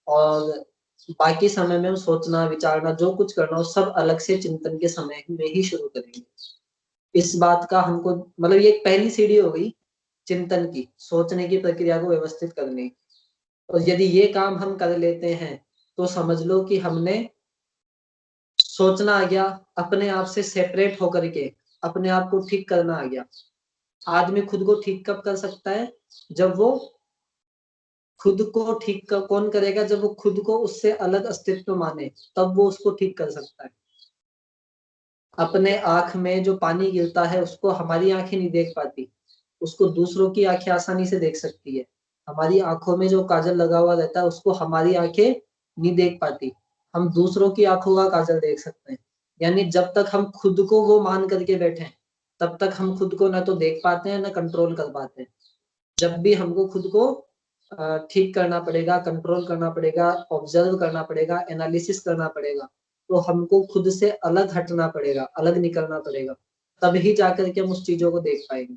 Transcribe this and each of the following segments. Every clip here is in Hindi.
और बाकी समय में हम सोचना विचारना जो कुछ करना हो सब अलग से चिंतन के समय में ही शुरू करेंगे। इस बात का हमको मतलब ये एक पहली सीढ़ी हो गई चिंतन की, सोचने की प्रक्रिया को व्यवस्थित करने की। और यदि ये काम हम कर लेते हैं तो समझ लो कि हमने सोचना आ गया, अपने आप से सेपरेट होकर के अपने आप को ठीक करना आ गया। आदमी खुद को ठीक कब कर सकता है? जब वो खुद को ठीक कौन करेगा? जब वो खुद को उससे अलग अस्तित्व माने, तब वो उसको ठीक कर सकता है। अपने आंख में जो पानी गिरता है उसको हमारी आंखें नहीं देख पाती, उसको दूसरों की आंखें आसानी से देख सकती है। हमारी आंखों में जो काजल लगा हुआ रहता है उसको हमारी आंखें नहीं देख पाती, हम दूसरों की आंखों का काजल देख सकते हैं। यानी जब तक हम खुद को वो मान करके बैठे हैं, तब तक हम खुद को ना तो देख पाते हैं ना कंट्रोल कर पाते हैं। जब भी हमको खुद को ठीक करना पड़ेगा, कंट्रोल करना पड़ेगा, ऑब्जर्व करना पड़ेगा, एनालिसिस करना पड़ेगा, तो हमको खुद से अलग हटना पड़ेगा, अलग निकलना पड़ेगा, तभी जाकर के हम उस चीजों को देख पाएंगे।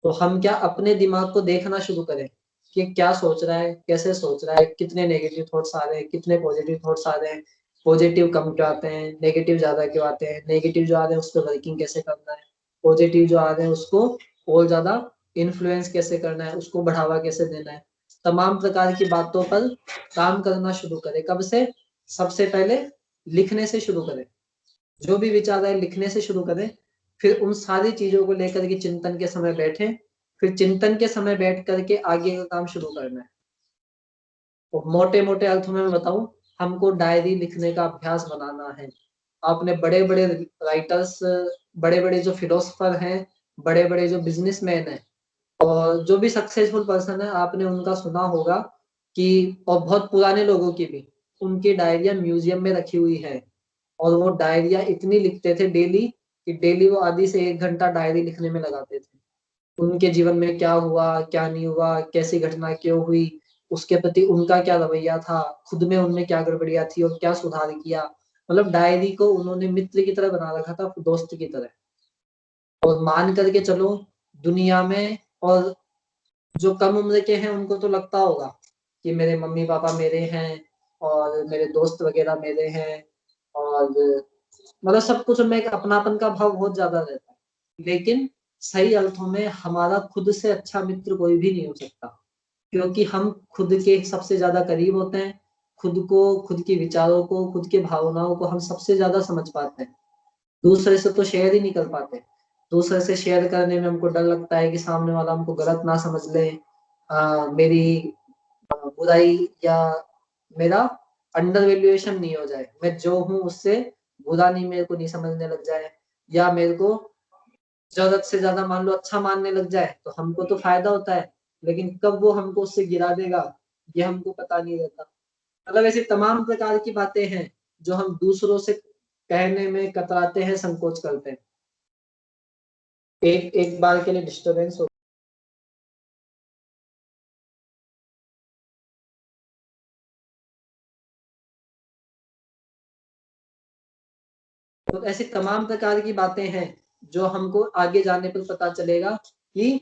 तो हम क्या अपने दिमाग को देखना शुरू करें कि क्या सोच रहा है, कैसे सोच रहा है, कितने नेगेटिव थॉट्स आ रहे हैं, कितने पॉजिटिव थॉट्स आ रहे हैं, पॉजिटिव कम क्यों आते हैं, नेगेटिव ज्यादा क्यों आते हैं, नेगेटिव जो आ रहे हैं उस पर वर्किंग कैसे करना है, पॉजिटिव जो आ रहे हैं उसको और ज्यादा इन्फ्लुएंस कैसे करना है, उसको बढ़ावा कैसे देना है। तमाम प्रकार की बातों पर काम करना शुरू करें। कब से? सबसे पहले लिखने से शुरू करें। जो भी विचार आए लिखने से शुरू करें, फिर उन सारी चीजों को लेकर के चिंतन के समय बैठें, फिर चिंतन के समय बैठ करके आगे का काम शुरू करना है। तो मोटे मोटे अर्थों में मैं बताऊं, हमको डायरी लिखने का अभ्यास बनाना है। आपने बड़े बड़े राइटर्स, बड़े बड़े जो फिलोसफर हैं, बड़े बड़े जो बिजनेसमैन हैं और जो भी सक्सेसफुल पर्सन है, आपने उनका सुना होगा कि, और बहुत पुराने लोगों की भी, उनकी डायरिया म्यूजियम में रखी हुई है। और वो डायरिया इतनी लिखते थे डेली कि डेली वो आधी से 1 घंटा डायरी लिखने में लगाते थे। उनके जीवन में क्या हुआ, क्या नहीं हुआ, कैसी घटना क्यों हुई, उसके प्रति उनका क्या रवैया था, खुद में उनमें क्या गड़बड़ियाँ थी और क्या सुधार किया। मतलब डायरी को उन्होंने मित्र की तरह बना रखा था, दोस्त की तरह। और मान करके चलो, दुनिया में और जो कम उम्र के हैं उनको तो लगता होगा कि मेरे मम्मी पापा मेरे हैं और मेरे दोस्त वगैरह मेरे हैं, और मतलब सब कुछ में एक अपनापन का भाव बहुत ज्यादा रहता है। लेकिन सही अर्थों में हमारा खुद से अच्छा मित्र कोई भी नहीं हो सकता, क्योंकि हम खुद के सबसे ज्यादा करीब होते हैं। खुद को, खुद के विचारों को, खुद की भावनाओं को हम सबसे ज्यादा समझ पाते हैं। दूसरे से तो शेयर ही नहीं कर पाते। दूसरे से शेयर करने में हमको डर लगता है कि सामने वाला हमको गलत ना समझ ले, मेरी बुराई या मेरा अंडर वैल्यूएशन नहीं हो जाए, मैं जो हूँ उससे बुरा नहीं, मेरे को नहीं समझने लग जाए, या मेरे को जरूरत से ज्यादा मान लो अच्छा मानने लग जाए, तो हमको तो फायदा होता है, लेकिन कब वो हमको उससे गिरा देगा ये हमको पता नहीं रहता। मतलब ऐसी तमाम प्रकार की बातें हैं जो हम दूसरों से कहने में कतराते हैं, संकोच करते हैं। एक एक बार के लिए डिस्टरबेंस हो। तो ऐसी तमाम प्रकार की बातें हैं जो हमको आगे जाने पर पता चलेगा कि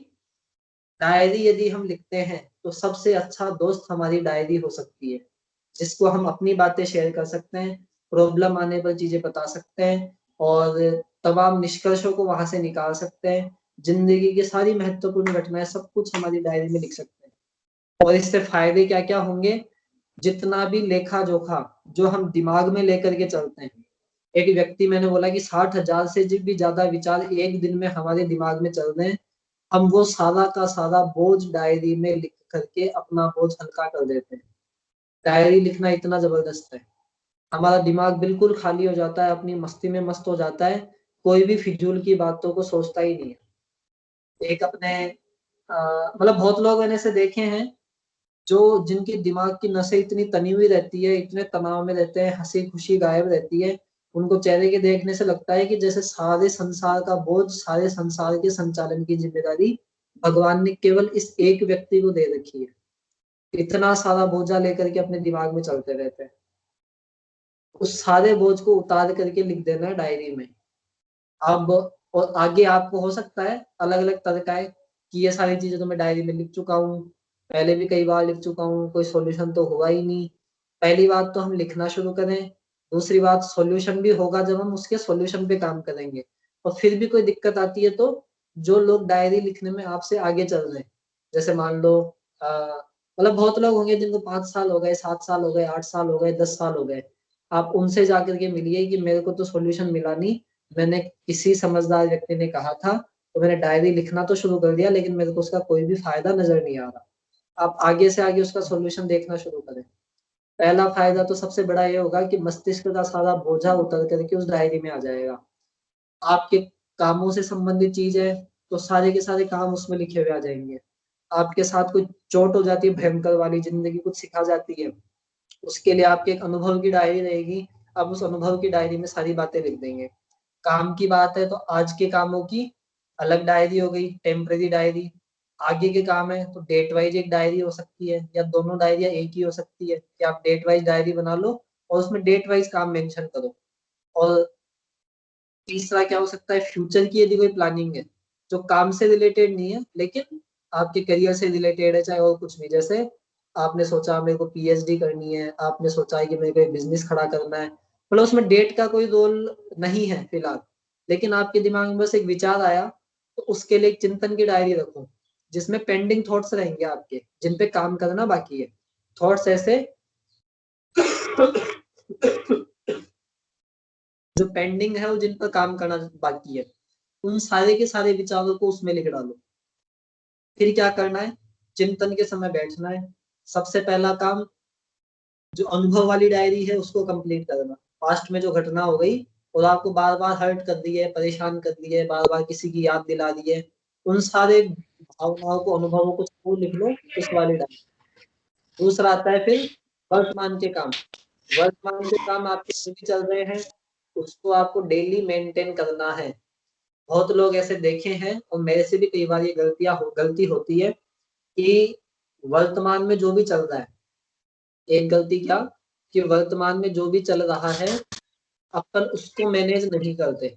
डायरी यदि हम लिखते हैं तो सबसे अच्छा दोस्त हमारी डायरी हो सकती है, जिसको हम अपनी बातें शेयर कर सकते हैं, प्रॉब्लम आने पर चीजें बता सकते हैं और तमाम निष्कर्षों को वहां से निकाल सकते हैं। जिंदगी की सारी महत्वपूर्ण घटनाएं सब कुछ हमारी डायरी में लिख सकते हैं। और इससे फायदे क्या क्या होंगे? जितना भी लेखा जोखा जो हम दिमाग में लेकर के चलते हैं, एक व्यक्ति, मैंने बोला कि 60,000 से भी ज्यादा विचार एक दिन में हमारे दिमाग में चल रहे हैं, हम वो सारा का सारा बोझ डायरी में लिख करके अपना बोझ हल्का कर देते हैं। डायरी लिखना इतना जबरदस्त है, हमारा दिमाग बिल्कुल खाली हो जाता है, अपनी मस्ती में मस्त हो जाता है, कोई भी फिजूल की बातों को सोचता ही नहीं है। एक अपने मतलब बहुत लोग मैंने ऐसे देखे हैं जो, जिनके दिमाग की नसें इतनी तनी हुई रहती है, इतने तनाव में रहते हैं, हंसी खुशी गायब रहती है, उनको चेहरे के देखने से लगता है कि जैसे सारे संसार का बोझ, सारे संसार के संचालन की जिम्मेदारी भगवान ने केवल इस एक व्यक्ति को दे रखी है। इतना सारा बोझा लेकर के अपने दिमाग में चलते रहते हैं। उस सारे बोझ को उतार करके लिख देना है डायरी में। अब और आगे आपको हो सकता है अलग अलग तरह का है कि ये सारी चीजें तो मैं डायरी में लिख चुका हूँ, पहले भी कई बार लिख चुका हूँ, कोई सॉल्यूशन तो हुआ ही नहीं, पहली बात तो हम लिखना शुरू करें, दूसरी बात सॉल्यूशन भी होगा जब हम उसके सॉल्यूशन पे काम करेंगे, और फिर भी कोई दिक्कत आती है तो जो लोग डायरी लिखने में आपसे आगे चल रहे हैं, जैसे मान लो मतलब बहुत लोग होंगे जिनको 5 साल हो गए, 7 साल हो गए, 8 साल हो गए, 10 साल हो गए, आप उनसे जाकर के मिलिए कि मेरे को तो सॉल्यूशन मिला नहीं, मैंने किसी समझदार व्यक्ति ने कहा था तो मैंने डायरी लिखना तो शुरू कर दिया लेकिन मेरे को उसका कोई भी फायदा नजर नहीं आ रहा। आप आगे से आगे उसका सॉल्यूशन देखना शुरू करें। पहला फायदा तो सबसे बड़ा ये होगा कि मस्तिष्क का सारा बोझा उतर करके उस डायरी में आ जाएगा। आपके कामों से संबंधित चीज है तो सारे के सारे काम उसमें लिखे हुए आ जाएंगे। आपके साथ कोई चोट हो जाती है भयंकर वाली, जिंदगी कुछ सिखा जाती है, उसके लिए आपके एक अनुभव की डायरी रहेगी। आप उस अनुभव की डायरी में सारी बातें लिख देंगे। काम की बात है तो आज के कामों की अलग डायरी हो गई, टेम्परेरी डायरी। आगे के काम है तो डेट वाइज एक डायरी हो सकती है, या दोनों डायरियां एक ही हो सकती है कि आप डेट वाइज डायरी बना लो और उसमें डेट वाइज काम मेंशन करो। और तीसरा क्या हो सकता है, फ्यूचर की यदि कोई प्लानिंग है जो काम से रिलेटेड नहीं है लेकिन आपके करियर से रिलेटेड है, चाहे और कुछ भी, जैसे आपने सोचा मेरे को पीएचडी करनी है, आपने सोचा है कि मेरे को एक बिजनेस खड़ा करना है, मतलब उसमें डेट का कोई रोल नहीं है फिलहाल, लेकिन आपके दिमाग में बस एक विचार आया, तो उसके लिए एक चिंतन की डायरी रखो जिसमें पेंडिंग थॉट्स रहेंगे आपके, जिन पे काम करना बाकी है। थॉट्स ऐसे जो पेंडिंग है और जिन पर काम करना बाकी है, उन सारे के सारे विचारों को उसमें लिख डालो। फिर क्या करना है, चिंतन के समय बैठना है। सबसे पहला काम जो अनुभव वाली डायरी है उसको कंप्लीट करना। पास्ट में जो घटना हो गई और आपको बार बार हर्ट कर दी है, परेशान कर दी है, बार बार किसी की याद दिला दी है, उन सारे भावनाओं को, अनुभवों को सबको लिख लो उस वाली डायरी। दूसरा आता है फिर वर्तमान के काम। वर्तमान के काम आपके जो भी चल रहे हैं उसको आपको डेली मेंटेन करना है। बहुत लोग ऐसे देखे हैं और मेरे से भी कई बार ये गलती होती है कि वर्तमान में जो भी चल रहा है, एक गलती क्या, कि वर्तमान में जो भी चल रहा है अपन उसको मैनेज नहीं करते।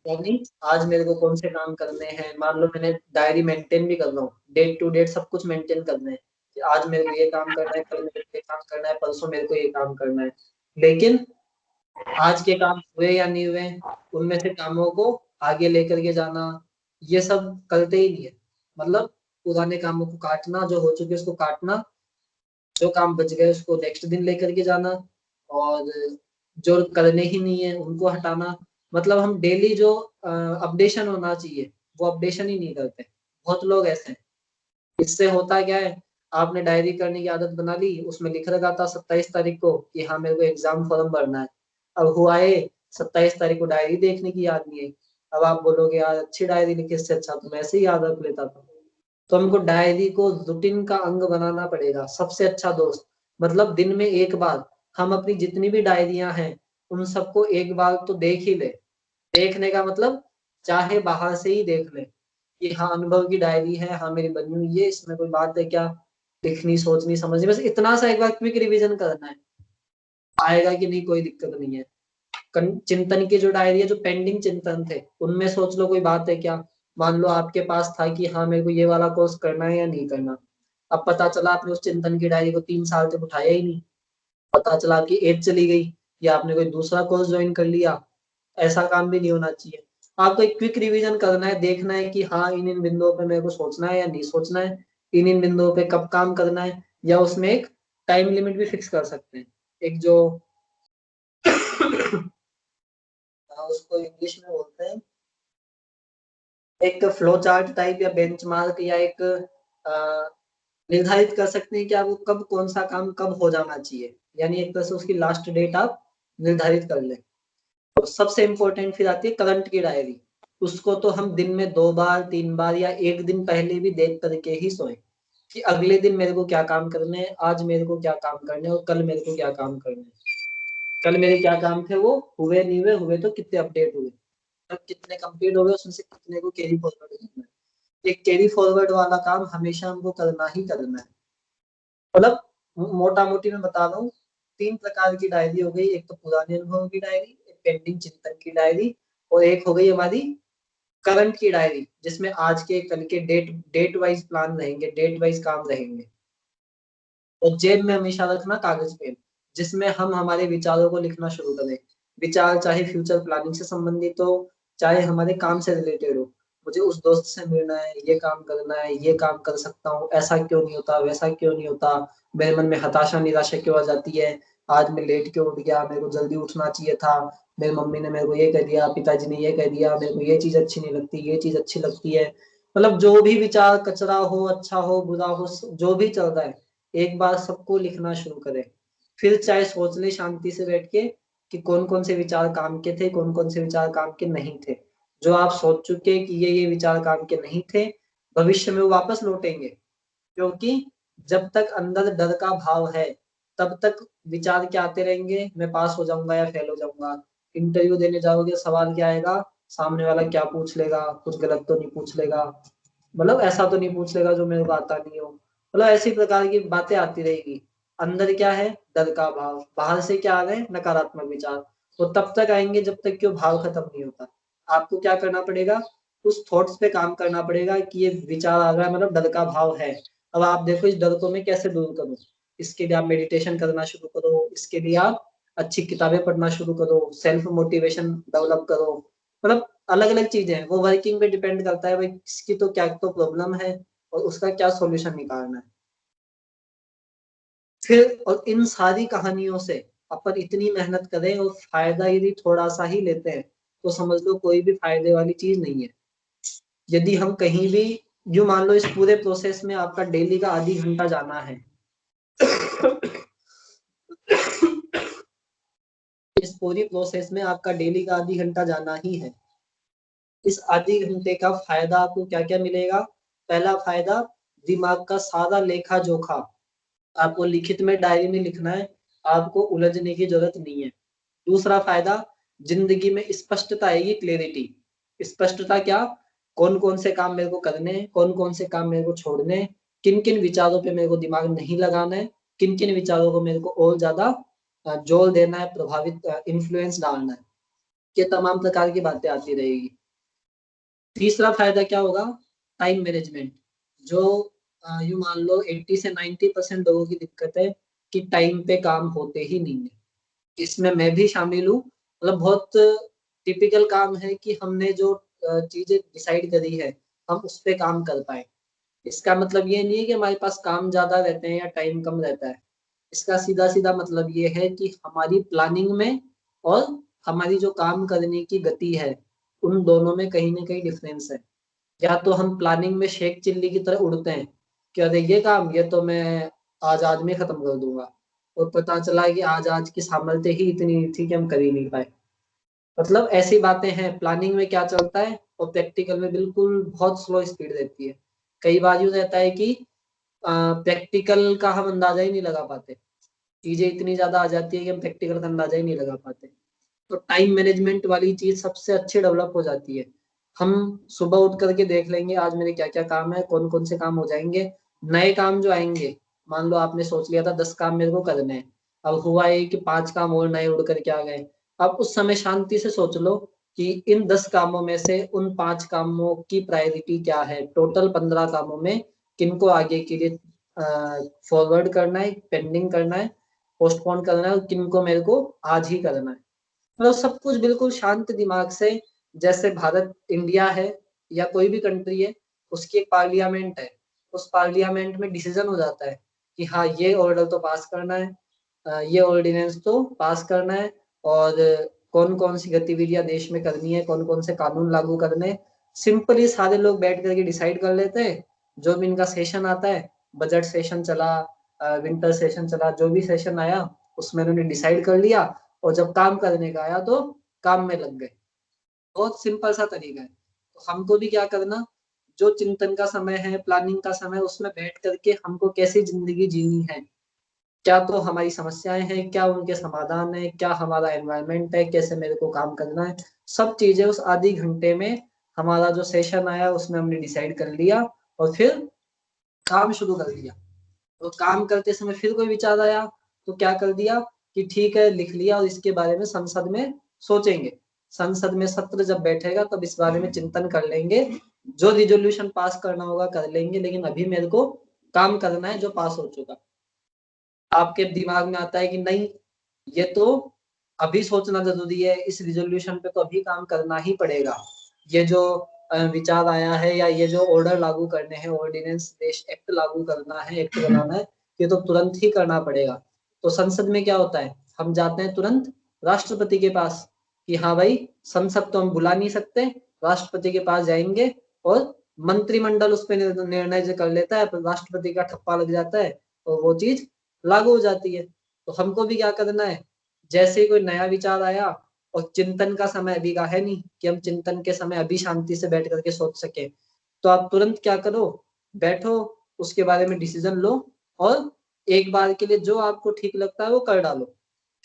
यानी आज मेरे को कौन से काम करने हैं, मान लो मैंने डायरी मेंटेन भी कर रहा हूँ, डेट टू डेट सब कुछ मेंटेन करना है कि आज मेरे को ये काम करना है, कल मेरे को ये काम करना है, परसों मेरे को ये काम करना है, लेकिन आज के काम हुए या नहीं हुए, उनमें से कामों को आगे लेकर के जाना, ये सब करते ही नहीं है। मतलब पुराने कामों को काटना, जो हो चुके उसको काटना, जो काम बच गए उसको नेक्स्ट दिन लेकर के जाना, और जो करने ही नहीं है उनको हटाना। मतलब हम डेली जो अपडेशन होना चाहिए वो अपडेशन ही नहीं करते, बहुत लोग ऐसे हैं। इससे होता क्या है, आपने डायरी करने की आदत बना ली, उसमें लिख रखा था 27 तारीख को कि हाँ मेरे को एग्जाम फॉर्म भरना है, अब हुआ है 27 तारीख को डायरी देखने की याद नहीं है। अब आप बोलोगे यार अच्छी डायरी लिखी, इससे अच्छा तो मैं ऐसे ही याद रख लेता था। तो हमको डायरी को रूटीन का अंग बनाना पड़ेगा, सबसे अच्छा दोस्त। मतलब दिन में एक बार हम अपनी जितनी भी डायरियां हैं उन सबको एक बार तो देख ही ले। देखने का मतलब चाहे बाहर से ही देख ले कि हाँ अनुभव की डायरी है, हाँ मेरी बनी हुई है, इसमें कोई बात है क्या, लिखनी सोचनी समझनी, बस इतना सा एक बार क्विक रिवीजन करना है, आएगा कि नहीं कोई दिक्कत नहीं है। चिंतन की जो डायरी है, जो पेंडिंग चिंतन थे उनमें सोच लो कोई बात है क्या। मान लो आपके पास था कि हाँ मेरे को ये वाला कोर्स करना है या नहीं करना, अब पता चला आपने उस चिंतन की डायरी को 3 साल तक उठाया ही नहीं, पता चला आपकी एज चली गई या आपने कोई दूसरा कोर्स ज्वाइन कर लिया, ऐसा काम भी नहीं होना चाहिए। आपको एक क्विक रिवीजन करना है, देखना है कि हाँ इन इन बिंदुओं पे मेरे को सोचना है या नहीं सोचना है, इन इन बिंदुओं पे कब काम करना है, या उसमें एक टाइम लिमिट भी फिक्स कर सकते हैं। एक जो उसको इंग्लिश में बोलते हैं, एक फ्लो चार्ट टाइप या बेंचमार्क, या एक निर्धारित कर सकते हैं कि आपको कब कौन सा काम कब हो जाना चाहिए, यानी एक तरह से उसकी लास्ट डेट आप निर्धारित कर लें। और सबसे इम्पोर्टेंट फिर आती है करंट की डायरी। उसको तो हम दिन में 2 बार 3 बार या एक दिन पहले भी देख करके ही सोए कि अगले दिन मेरे को क्या काम करने हैं, आज मेरे को क्या काम करने हैं और कल मेरे को क्या काम करने हैं। कल मेरे क्या काम थे वो हुए नहीं हुए, हुए तो कितने अपडेट हुए, तब कितने कंप्लीट हो गए, उसमें से कितने को कैरी फॉरवर्ड करना है। एक कैरी फॉरवर्ड वाला काम हमेशा हमको करना ही करना है। मतलब मोटा मोटी मैं बता रहा हूँ, 3 प्रकार की डायरी हो गई, एक तो पुराने अनुभव की डायरी, एक पेंडिंग चिंतन की डायरी, और एक हो गई हमारी करंट की डायरी जिसमें आज के कल के डेट वाइज प्लान रहेंगे, डेट वाइज काम रहेंगे। और जेब में हमेशा रखना कागज पेन। जिसमें हम हमारे विचारों को लिखना शुरू करें। विचार चाहे फ्यूचर प्लानिंग से संबंधित हो, चाहे हमारे काम से रिलेटेड हो। मुझे उस दोस्त से मिलना है, ये काम करना है, ये काम कर सकता हूँ, ऐसा क्यों नहीं होता, वैसा क्यों नहीं होता, मेरे मन में हताशा निराशा क्यों आ जाती है, आज मैं लेट क्यों उठ गया, मेरे को जल्दी उठना चाहिए था, मेरी मम्मी ने मेरे को ये कह दिया, पिताजी ने ये कह दिया, मेरे को ये चीज अच्छी नहीं लगती, ये चीज अच्छी लगती है। मतलब जो भी विचार, कचरा हो, अच्छा हो, बुरा हो, जो भी चल रहा है, एक बार सबको लिखना शुरू करें। फिर चाहे सोच ले शांति से बैठ के कि कौन कौन से विचार काम के थे, कौन कौन से विचार काम के नहीं थे। जो आप सोच चुके कि ये विचार काम के नहीं थे, भविष्य में वो वापस लौटेंगे। क्योंकि जब तक अंदर डर का भाव है, तब तक विचार क्या आते रहेंगे, मैं पास हो जाऊंगा या फेल हो जाऊंगा। इंटरव्यू देने जाओगे, सवाल क्या आएगा, सामने वाला क्या पूछ लेगा, कुछ गलत तो नहीं पूछ लेगा, मतलब ऐसा तो नहीं पूछ लेगा जो मेरे को आता नहीं हो। मतलब ऐसी प्रकार की बातें आती रहेगी। अंदर क्या है, डर का भाव, बाहर से क्या आ रहे हैं, नकारात्मक विचार। वो तब तक आएंगे जब तक कि वो भाव खत्म नहीं होता। आपको क्या करना पड़ेगा, उस थॉट्स पे काम करना पड़ेगा कि ये विचार आ रहा है, मतलब डर का भाव है। अब आप देखो इस डर को मैं कैसे दूर करूं। इसके लिए आप मेडिटेशन करना शुरू करो, इसके लिए आप अच्छी किताबें पढ़ना शुरू करो, सेल्फ मोटिवेशन डेवलप करो। मतलब अलग अलग चीजें हैं, वो वर्किंग पे डिपेंड करता है भाई किसकी तो क्या तो प्रॉब्लम है और उसका क्या सॉल्यूशन निकालना है। फिर और इन सारी कहानियों से अपन इतनी मेहनत करें और फायदा यदि थोड़ा सा ही लेते हैं, तो समझ लो कोई भी फायदे वाली चीज नहीं है। यदि हम कहीं भी, यूं मान लो इस पूरे प्रोसेस में आपका डेली का आधी घंटा जाना है इस पूरी प्रोसेस में आपका डेली का आधी घंटा जाना ही है। इस आधे घंटे का फायदा आपको क्या क्या मिलेगा। पहला फायदा, दिमाग का सारा लेखा जोखा आपको लिखित में डायरी में लिखना है, आपको उलझने की जरूरत नहीं है। दूसरा फायदा, जिंदगी में स्पष्टता आएगी, क्लेरिटी। स्पष्टता क्या, कौन कौन से काम मेरे को करने हैं, कौन कौन से काम मेरे को छोड़ने हैं, किन किन विचारों पे मेरे को दिमाग नहीं लगाना है, किन किन विचारों को मेरे को और ज्यादा जोर देना है, प्रभावित इन्फ्लुएंस डालना है। ये तमाम प्रकार की बातें आती रहेगी। तीसरा फायदा क्या होगा, टाइम मैनेजमेंट। जो यू मान लो 80 से 90% लोगों की दिक्कत है कि टाइम पे काम होते ही नहीं है। इसमें मैं भी शामिल हूँ। मतलब बहुत टिपिकल काम है कि हमने जो चीजें डिसाइड करी है, हम उस पे काम कर पाए। इसका मतलब ये नहीं है कि हमारे पास काम ज्यादा रहते हैं या टाइम कम रहता है। इसका सीधा सीधा मतलब ये है कि हमारी प्लानिंग में और हमारी जो काम करने की गति है, उन दोनों में कहीं ना कहीं डिफरेंस है। या तो हम प्लानिंग में शेख चिल्ली की तरह उड़ते हैं कि अरे ये काम, ये तो मैं आज में खत्म कर दूंगा, और पता चला कि आज की सामर्थ्य ही इतनी थी कि हम कर ही नहीं पाए। मतलब ऐसी बातें हैं, प्लानिंग में क्या चलता है और प्रैक्टिकल में बिल्कुल बहुत स्लो स्पीड रहती है। कई बार यूँ रहता है कि प्रैक्टिकल का हम अंदाजा ही नहीं लगा पाते, चीजें इतनी ज्यादा आ जाती है कि हम प्रैक्टिकल का अंदाजा ही नहीं लगा पाते। तो टाइम मैनेजमेंट वाली चीज सबसे अच्छी डेवलप हो जाती है। हम सुबह उठ करके देख लेंगे आज मेरे क्या क्या काम है, कौन कौन से काम हो जाएंगे। नए काम जो आएंगे, मान लो आपने सोच लिया था 10 काम मेरे को करने हैं, अब हुआ है कि 5 काम और नए उड़ करके आ गए। अब उस समय शांति से सोच लो कि इन 10 कामों में से उन 5 कामों की प्रायोरिटी क्या है, टोटल 15 कामों में किनको आगे के लिए फॉरवर्ड करना है, पेंडिंग करना है, पोस्टपोन करना है, और किनको मेरे को आज ही करना है। मतलब सब कुछ बिल्कुल शांत दिमाग से, जैसे भारत इंडिया है या कोई भी कंट्री है, उसकी एक पार्लियामेंट है, उस पार्लियामेंट में डिसीजन हो जाता है कि हाँ ये ऑर्डर तो पास करना है, ये ऑर्डिनेंस तो पास करना है, और कौन कौन सी गतिविधियां देश में करनी है, कौन कौन से कानून लागू करने हैं। सिंपली सारे लोग बैठ करके डिसाइड कर लेते हैं। जो भी इनका सेशन आता है, बजट सेशन चला, विंटर सेशन चला, जो भी सेशन आया उसमें उन्होंने डिसाइड कर लिया, और जब काम करने का आया तो काम में लग गए। बहुत सिंपल सा तरीका है। तो हमको भी क्या करना, जो चिंतन का समय है, प्लानिंग का समय, उसमें बैठ करके हमको कैसी जिंदगी जीनी है, क्या तो हमारी समस्याएं हैं, क्या उनके समाधान है, क्या हमारा एनवायरनमेंट है, कैसे मेरे को काम करना है, सब चीजें उस आधी घंटे में, हमारा जो सेशन आया उसमें हमने डिसाइड कर लिया, और फिर काम शुरू कर दिया। तो काम करते समय फिर कोई विचार आया तो क्या कर दिया कि ठीक है लिख लिया, और इसके बारे में संसद में सोचेंगे। संसद में सत्र जब बैठेगा तब इस बारे में चिंतन कर लेंगे, जो रिजोल्यूशन पास करना होगा कर लेंगे, लेकिन अभी मेरे को काम करना है जो पास हो चुका। आपके दिमाग में आता है कि नहीं, ये तो अभी सोचना जरूरी है, इस रिजोल्यूशन पे तो अभी काम करना ही पड़ेगा। ये जो विचार आया है या ये जो ऑर्डर लागू करने हैं, ऑर्डिनेंस देश एक्ट लागू करना है, एक्ट बनाना है, ये तो तुरंत ही करना पड़ेगा। तो संसद में क्या होता है, हम जाते हैं तुरंत राष्ट्रपति के पास कि हाँ भाई, संसद तो हम बुला नहीं सकते, राष्ट्रपति के पास जाएंगे और मंत्रिमंडल उस पर निर्णय कर लेता है, राष्ट्रपति का ठप्पा लग जाता है और वो चीज लागू हो जाती है। तो हमको भी क्या करना है, जैसे ही कोई नया विचार आया, और चिंतन का समय अभी का है नहीं कि हम चिंतन के समय अभी शांति से बैठ करके सोच सके, तो आप तुरंत क्या करो, बैठो, उसके बारे में डिसीजन लो और एक बार के लिए जो आपको ठीक लगता है वो कर डालो।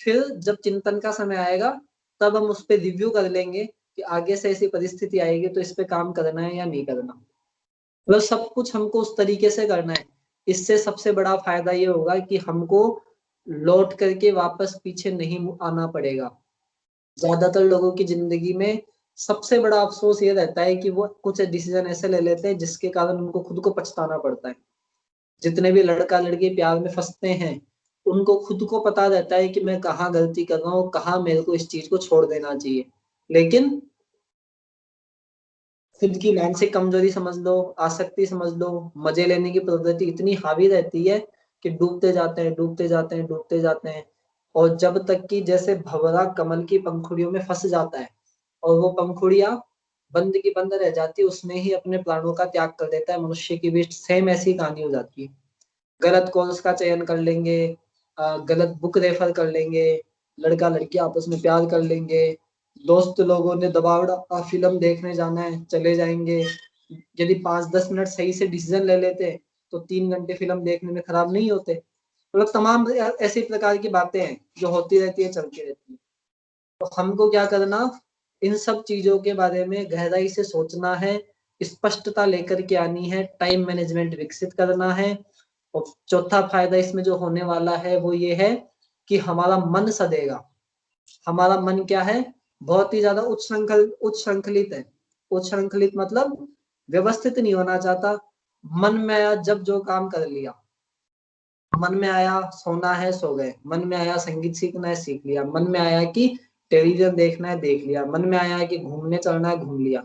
फिर जब चिंतन का समय आएगा तब हम उस पर रिव्यू कर लेंगे कि आगे से ऐसी परिस्थिति आएगी तो इस पे काम करना है या नहीं करना। मतलब सब कुछ हमको उस तरीके से करना है। इससे सबसे बड़ा फायदा ये होगा कि हमको लौट करके वापस पीछे नहीं आना पड़ेगा। ज्यादातर लोगों की जिंदगी में सबसे बड़ा अफसोस ये रहता है कि वो कुछ डिसीजन ऐसे ले लेते हैं जिसके कारण उनको खुद को पछताना पड़ता है। जितने भी लड़का लड़की प्यार में फंसते हैं, उनको खुद को पता रहता है कि मैं कहाँ गलती कर रहा हूँ, कहाँ मेरे को इस चीज को छोड़ देना चाहिए, लेकिन खुद की मानसिक कमजोरी समझ लो, आसक्ति समझ लो, मजे लेने की प्रवृत्ति इतनी हावी रहती है कि डूबते जाते हैं, डूबते जाते हैं, डूबते जाते हैं। और जब तक कि जैसे भंवरा कमल की पंखुड़ियों में फंस जाता है और वो पंखुड़ियां बंद की बंद रह जाती है, उसमें ही अपने प्राणों का त्याग कर देता है मनुष्य की भी सेम ऐसी कहानी हो जाती है। गलत कोर्स का चयन कर लेंगे, गलत बुक रेफर कर लेंगे, लड़का लड़की आपस में प्यार कर लेंगे, दोस्त लोगों ने दबाव डाला फिल्म देखने जाना है चले जाएंगे। यदि 5-10 मिनट सही से डिसीजन ले लेते तो 3 घंटे फिल्म देखने में खराब नहीं होते। मतलब तमाम ऐसी प्रकार की बातें हैं जो होती रहती है, चलती रहती है। तो हमको क्या करना, इन सब चीजों के बारे में गहराई से सोचना है, स्पष्टता लेकर के आनी है, टाइम मैनेजमेंट विकसित करना है। और चौथा फायदा इसमें जो होने वाला है वो ये है कि हमारा मन सदेगा। हमारा मन क्या है, बहुत ही ज्यादा उच्च श्रृंखलित है। उच्च श्रृंखलित मतलब व्यवस्थित नहीं होना चाहता। मन में आया जब जो काम कर लिया, मन में आया सोना है सो गए, मन में आया संगीत सीखना है सीख लिया, मन में आया कि टेलीविजन देखना है देख लिया, मन में आया कि घूमने चलना है घूम लिया।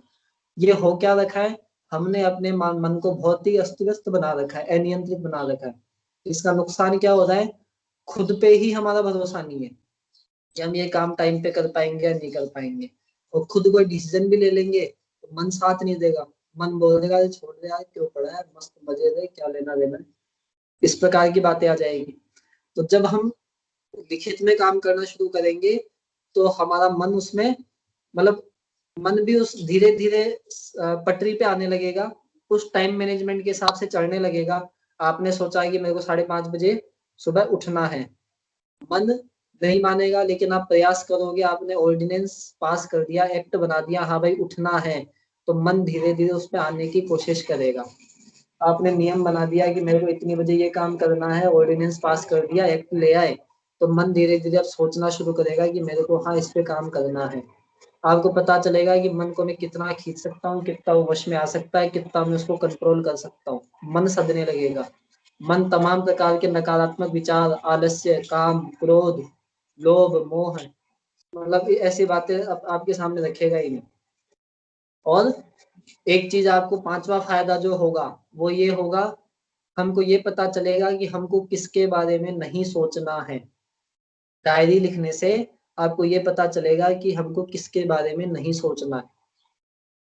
ये हो क्या रखा है, हमने अपने मन को बहुत ही अस्त व्यस्त बना रखा है, अनियंत्रित बना रखा है। इसका नुकसान क्या हो रहा है, खुद पे ही हमारा भरोसा नहीं है कि हम ये काम टाइम पे कर पाएंगे या नहीं कर पाएंगे। और खुद कोई डिसीजन भी ले लेंगे तो मन साथ नहीं देगा, मन बोल देगा छोड़ दे यार, क्यों पड़ा है, मस्त मजे दे, क्या लेना देना है। इस प्रकार की बातें आ जाएगी। तो जब हम लिखित में काम करना शुरू करेंगे तो हमारा मन उसमें, मतलब मन भी उस धीरे धीरे पटरी पे आने लगेगा, उस टाइम मैनेजमेंट के हिसाब से चलने लगेगा। आपने सोचा है कि मेरे को 5:30 बजे सुबह उठना है, मन नहीं मानेगा, लेकिन आप प्रयास करोगे, आपने ऑर्डिनेंस पास कर दिया, एक्ट बना दिया, हाँ भाई उठना है, तो मन धीरे धीरे उस पर आने की कोशिश करेगा। आपने नियम बना दिया कि मेरे को इतनी बजे ये काम करना है, ऑर्डिनेंस पास कर दिया, एक्ट ले आए, तो मन धीरे धीरे अब सोचना शुरू करेगा कि मेरे को हाँ इस पे काम करना है। आपको पता चलेगा कि मन को मैं कितना खींच सकता हूँ, कितना वो वश में आ सकता है, कितना मैं उसको कंट्रोल कर सकता हूँ। मन सदने लगेगा। मन तमाम प्रकार के नकारात्मक विचार, आलस्य, काम, क्रोध, लोभ, मोह, मतलब ऐसी बातें आपके सामने रखेगा ही नहीं। और एक चीज आपको पांचवा फायदा जो होगा वो ये होगा, हमको ये पता चलेगा कि हमको किसके बारे में नहीं सोचना है। डायरी लिखने से आपको ये पता चलेगा कि हमको किसके बारे में नहीं सोचना है,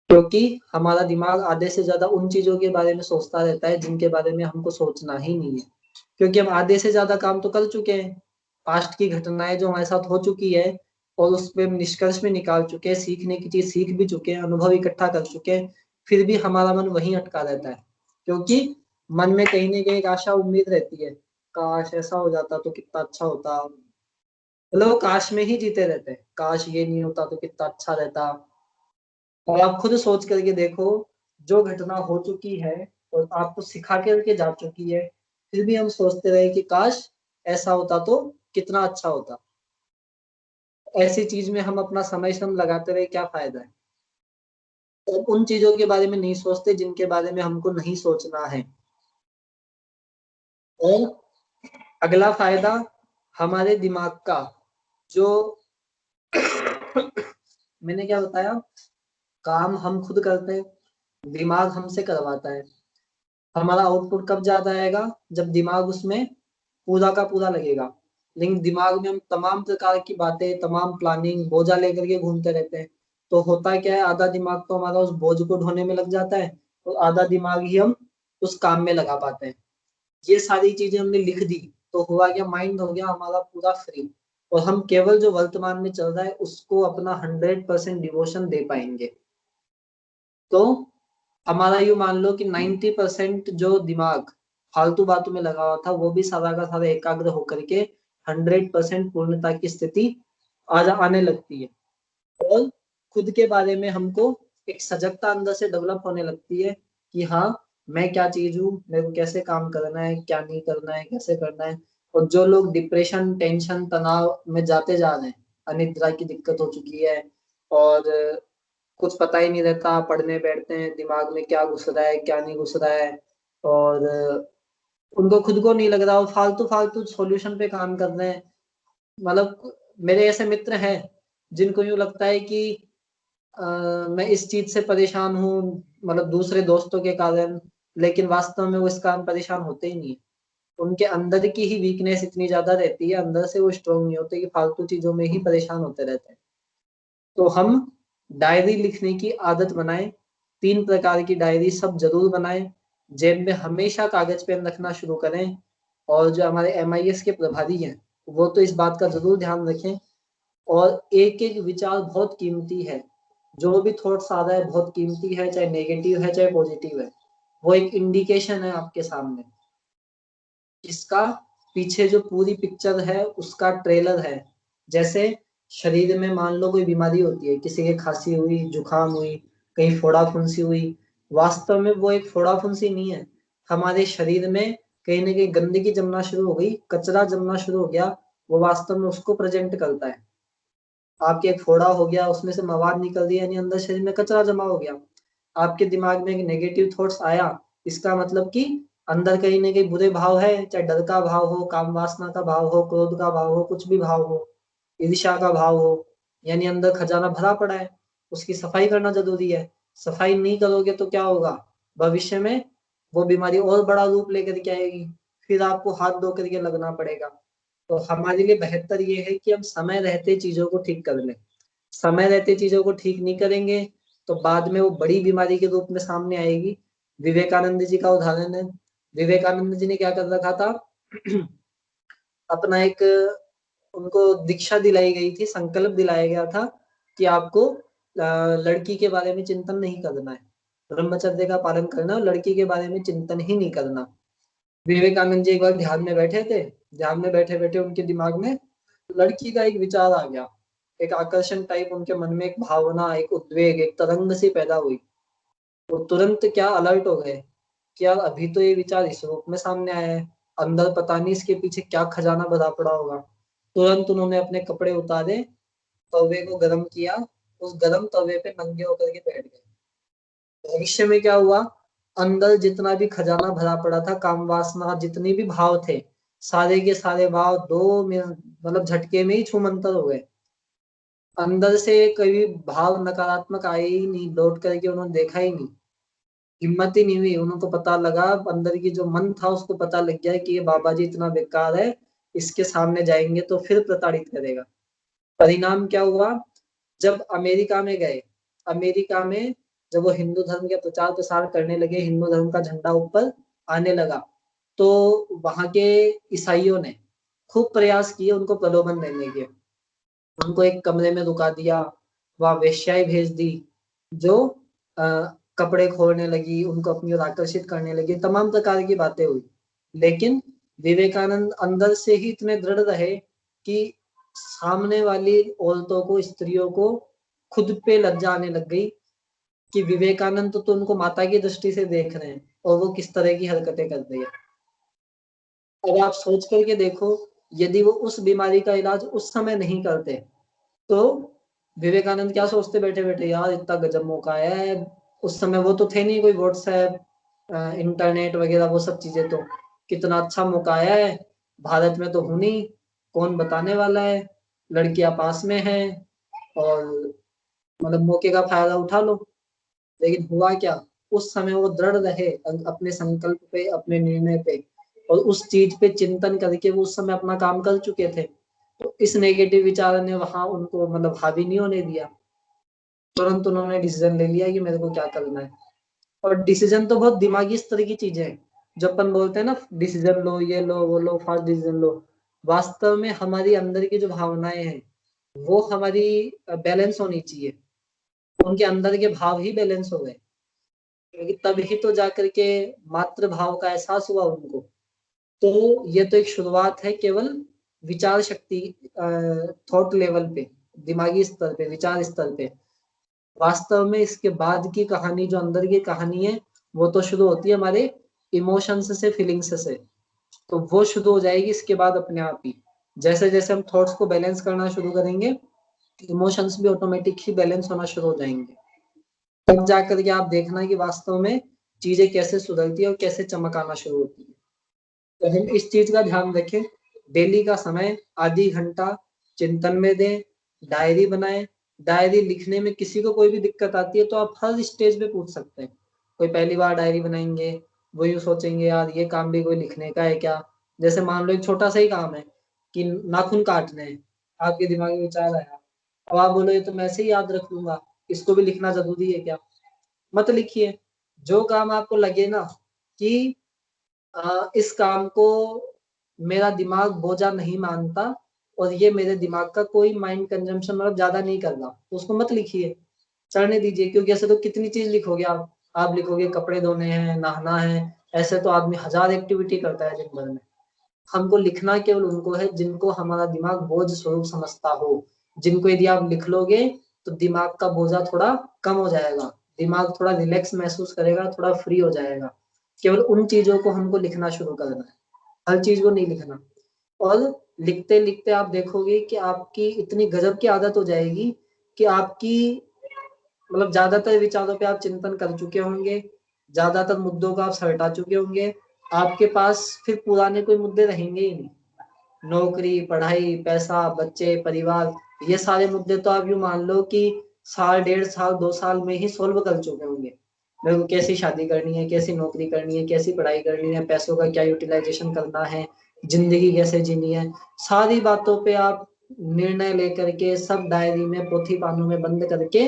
क्योंकि हमारा दिमाग आधे से ज्यादा उन चीजों के बारे में सोचता रहता है जिनके बारे में हमको सोचना ही नहीं है। क्योंकि हम आधे से ज्यादा काम तो कर चुके हैं, पास्ट की घटनाएं जो हमारे साथ हो चुकी है और उस पे हम निष्कर्ष में निकाल चुके हैं, सीखने की चीज सीख भी चुके हैं, अनुभव इकट्ठा कर चुके हैं, फिर भी हमारा मन वहीं अटका रहता है। क्योंकि मन में कहीं ना कहीं एक आशा उम्मीद रहती है, काश ऐसा हो जाता तो कितना अच्छा होता। मतलब वो काश में ही जीते रहते हैं, काश ये नहीं होता तो कितना अच्छा रहता। और आप खुद सोच करके देखो, जो घटना हो चुकी है और आपको सिखा करके जा चुकी है, फिर भी हम सोचते रहे कि काश ऐसा होता तो कितना अच्छा होता। ऐसी चीज में हम अपना समय श्रम लगाते रहे, क्या फायदा है। तो उन चीजों के बारे में नहीं सोचते जिनके बारे में हमको नहीं सोचना है। और अगला फायदा हमारे दिमाग का, जो मैंने क्या बताया, काम हम खुद करते हैं, दिमाग हमसे करवाता है। हमारा आउटपुट कब ज्यादा आएगा, जब दिमाग उसमें पूरा का पूरा लगेगा। लेकिन दिमाग में हम तमाम प्रकार की बातें, तमाम प्लानिंग बोझा लेकर के घूमते रहते हैं। तो होता क्या है, आधा दिमाग तो हमारा उस बोझ को ढोने में लग जाता है और आधा दिमाग ही हम उस काम में लगा पाते हैं। ये सारी चीजें हमने लिख दी तो हुआ क्या, माइंड हो गया हमारा पूरा फ्री, और हम केवल जो वर्तमान में चल रहा है उसको अपना 100% डिवोशन दे पाएंगे। तो हमारा यूं मान लो कि 90% जो दिमाग फालतू बातों में लगा हुआ था वो भी सारा का सारा एकाग्र होकर के 100% पूर्णता की स्थिति आने लगती है। और खुद के बारे में हमको एक सजगता अंदर से डेवलप होने लगती है कि हाँ, मैं क्या चीज हूँ, मेरे को कैसे काम करना है, क्या नहीं करना है, कैसे करना है। और जो लोग डिप्रेशन, टेंशन, तनाव में जाते जा रहे हैं, अनिद्रा की दिक्कत हो चुकी है, और कुछ पता ही नहीं रहता, पढ़ने बैठते हैं दिमाग में क्या घुस रहा है क्या नहीं घुस रहा है, और उनको खुद को नहीं लग रहा, वो फालतू फालतू सॉल्यूशन पे काम कर रहे हैं। मतलब मेरे ऐसे मित्र हैं जिनको यूं लगता है कि अ, मैं इस चीज से परेशान हूँ, मतलब दूसरे दोस्तों के कारण, लेकिन वास्तव में वो इस कारण परेशान होते ही नहीं है। उनके अंदर की ही वीकनेस इतनी ज्यादा रहती है, अंदर से वो स्ट्रोंग नहीं होते, कि फालतू चीजों में ही परेशान होते रहते हैं। तो हम डायरी लिखने की आदत बनाएं, 3 प्रकार की डायरी सब जरूर बनाएं, जेब में हमेशा कागज पेन रखना शुरू करें। और जो हमारे MIS के प्रभारी हैं वो तो इस बात का जरूर ध्यान रखें। और एक एक विचार बहुत कीमती है, जो भी थॉट्स आ रहा है बहुत कीमती है, चाहे नेगेटिव है चाहे पॉजिटिव है। वो एक इंडिकेशन है आपके सामने, इसका पीछे जो पूरी पिक्चर है उसका ट्रेलर है। जैसे शरीर में मान लो कोई बीमारी होती है, किसी के खांसी हुई, जुकाम हुई, कहीं फोड़ा फुंसी हुई, वास्तव में वो एक फोड़ा फुंसी नहीं है। हमारे शरीर में कहीं ना कहीं गंदगी जमना शुरू हो गई, कचरा जमना शुरू हो गया, वो वास्तव में उसको प्रेजेंट करता है। आपके एक फोड़ा हो गया, उसमें से मवाद निकल दिया, यानी अंदर शरीर में कचरा जमा हो गया। आपके दिमाग में एक नेगेटिव थॉट्स आया, इसका मतलब कि अंदर कहीं ना कहीं बुरे भाव है, चाहे डर का भाव हो, काम वासना का भाव हो, क्रोध का भाव हो, कुछ भी भाव हो, ईर्ष्या का भाव हो, यानी अंदर खजाना भरा पड़ा है। उसकी सफाई करना जरूरी है। सफाई नहीं करोगे तो क्या होगा, भविष्य में वो बीमारी और बड़ा रूप लेकर के आएगी, फिर आपको हाथ धो करके लगना पड़ेगा। तो हमारे लिए बेहतर ये है कि हम समय रहते चीजों को ठीक कर लें। समय रहते चीजों को ठीक नहीं करेंगे तो बाद में वो बड़ी बीमारी के रूप में सामने आएगी। विवेकानंद जी का उदाहरण है। विवेकानंद जी ने क्या कर रखा था अपना एक, उनको दीक्षा दिलाई गई थी, संकल्प दिलाया गया था कि आपको लड़की के बारे में चिंतन नहीं करना है, ब्रह्मचर्य का पालन करना, और लड़की के बारे में चिंतन ही नहीं करना। विवेकानंद जी एक बार ध्यान में बैठे थे, ध्यान में बैठे बैठे उनके दिमाग में लड़की का एक विचार आ गया, एक आकर्षण टाइप उनके मन में एक भावना, एक उद्वेग, एक तरंग सी पैदा हुई। वो तुरंत क्या अलर्ट हो गए कि यार अभी तो ये विचार इस रूप में सामने आया है, अंदर पता नहीं इसके पीछे क्या खजाना भरा पड़ा होगा। तुरंत उन्होंने अपने कपड़े उतारे, तवे को गर्म किया, उस गर्म तवे पे नंगे होकर के बैठ गए। भविष्य में क्या हुआ, अंदर जितना भी खजाना भरा पड़ा था, काम वासना जितने भी भाव थे, सारे के सारे भाव मतलब झटके में ही छूमंतर हो गए। अंदर से कभी भाव नकारात्मक आए ही नहीं, लौट करके उन्होंने देखा ही नहीं, हिम्मत ही नहीं हुई। उनको पता लगा, अंदर की जो मन था उसको पता लग गया कि ये बाबा जी इतना बेकार है, इसके सामने जाएंगे तो फिर प्रताड़ित करेगा। परिणाम क्या हुआ, जब अमेरिका में गए, अमेरिका में जब वो हिंदू धर्म का प्रचार प्रसार करने लगे, हिंदू धर्म का झंडा ऊपर आने लगा, तो वहां के ईसाइयों ने खूब प्रयास किए उनको प्रलोभन देने के। उनको एक कमरे में रुका दिया, वहां वेश्याएं भेज दी, जो अ, कपड़े खोलने लगी, उनको अपनी ओर आकर्षित करने लगी, तमाम प्रकार की बातें हुई। लेकिन विवेकानंद अंदर से ही इतने दृढ़ रहे कि सामने वाली औरतों को, स्त्रियों को खुद पे लज्जा आने लग गई कि विवेकानंद तो उनको माता की दृष्टि से देख रहे हैं और वो किस तरह की हरकतें कर रही है। अब आप सोच करके देखो, यदि वो उस बीमारी का इलाज उस समय नहीं करते तो विवेकानंद क्या सोचते बैठे बैठे, यार इतना गजब मौका है। उस समय वो तो थे नहीं, कोई व्हाट्सएप, इंटरनेट वगैरह वो सब चीजें, तो कितना अच्छा मौका आया है, भारत में तो हूं नहीं, कौन बताने वाला है। लड़कियां पास में हैं और मतलब मौके का फायदा उठा लो। लेकिन हुआ क्या, उस समय वो दृढ़ रहे अपने संकल्प पे, अपने निर्णय पे, और उस चीज पे चिंतन करके वो उस समय अपना काम कर चुके थे। तो इस नेगेटिव विचार ने वहां उनको मतलब हावी नहीं होने दिया, तुरंत उन्होंने डिसीजन ले लिया कि मेरे को क्या करना है। और डिसीजन तो बहुत दिमागी स्तर की चीजें हैं। जब अपन बोलते हैं ना डिसीजन लो, ये लो वो लो, फास्ट डिसीजन लो, वास्तव में हमारी अंदर की जो भावनाएं हैं वो हमारी बैलेंस होनी चाहिए। उनके अंदर के भाव ही बैलेंस हो गए, क्योंकि तभी तो जाकर के मातृ भाव का एहसास हुआ उनको। तो ये तो एक शुरुआत है केवल विचार शक्ति, थॉट लेवल पे, दिमागी स्तर पे, विचार स्तर पे। वास्तव में इसके बाद की कहानी, जो अंदर की कहानी है, वो तो शुरू होती है हमारे इमोशंस से, फीलिंग्स से। तो वो शुरू हो जाएगी इसके बाद अपने आप ही। जैसे जैसे हम थॉट्स को बैलेंस करना शुरू करेंगे, इमोशंस भी ऑटोमेटिक ही बैलेंस होना शुरू हो जाएंगे। तब जाकर के आप देखना कि वास्तव में चीजें कैसे सुधरती है और कैसे चमक आना शुरू होती है। तो हम इस चीज का ध्यान रखें, डेली का समय आधी घंटा चिंतन में दें, डायरी बनाएं। डायरी लिखने में किसी को कोई भी दिक्कत आती है तो आप हर स्टेज पे पूछ सकते हैं। कोई पहली बार डायरी बनाएंगे, वो यूं सोचेंगे यार ये काम भी कोई लिखने का है क्या। जैसे मान लो एक छोटा सा ही काम है कि नाखून काटने हैं, आपके दिमाग में विचार आया, अब आप बोलो ये तो मैं ऐसे ही याद रख लूंगा, इसको भी लिखना जरूरी है क्या। मत लिखिए। जो काम आपको लगे ना कि इस काम को मेरा दिमाग बोझा नहीं मानता और ये मेरे दिमाग का कोई माइंड कंजम्पशन मतलब ज्यादा नहीं कर रहा, तो उसको मत लिखिए, चढ़ने दीजिए। क्योंकि ऐसे तो कितनी चीज लिखोगे आप लिखोगे कपड़े धोने हैं, नहाना है, ऐसे तो आदमी हजार एक्टिविटी करता है दिन भर में। हमको लिखना केवल उनको है जिनको हमारा दिमाग बोझ स्वरूप समझता हो, जिनको यदि आप लिख लोगे तो दिमाग का बोझा थोड़ा कम हो जाएगा, दिमाग थोड़ा रिलैक्स महसूस करेगा, थोड़ा फ्री हो जाएगा। केवल उन चीजों को हमको लिखना शुरू करना है, हर चीज को नहीं लिखना। और लिखते लिखते आप देखोगे कि आपकी इतनी गजब की आदत हो जाएगी कि आपकी मतलब ज्यादातर विचारों पे आप चिंतन कर चुके होंगे, ज्यादातर मुद्दों को आप सलटा चुके होंगे। आपके पास फिर पुराने कोई मुद्दे रहेंगे ही नहीं। नौकरी, पढ़ाई, पैसा, बच्चे, परिवार, ये सारे मुद्दे तो आप यूं मान लो कि साल, 1.5 साल, 2 साल में ही सोल्व कर चुके होंगे। मेरे को कैसी शादी करनी है, कैसी नौकरी करनी है, कैसी पढ़ाई करनी है, पैसों का क्या यूटिलाइजेशन करना है, जिंदगी कैसे जीनी है, सारी बातों पे आप निर्णय लेकर के सब डायरी में, पोथी पानों में बंद करके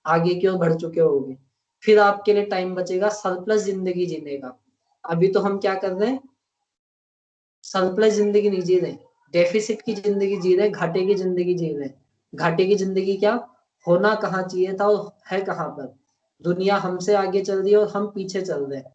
आगे की ओर बढ़ चुके होंगे। फिर आपके लिए टाइम बचेगा सरप्लस जिंदगी जीने का। अभी तो हम क्या कर रहे हैं, सरप्लस जिंदगी नहीं जी रहे, डेफिसिट की जिंदगी जी रहे, घाटे की जिंदगी जी रहे। घाटे की जिंदगी क्या, होना कहाँ चाहिए था और है कहाँ पर। दुनिया हमसे आगे चल रही है और हम पीछे चल रहे हैं।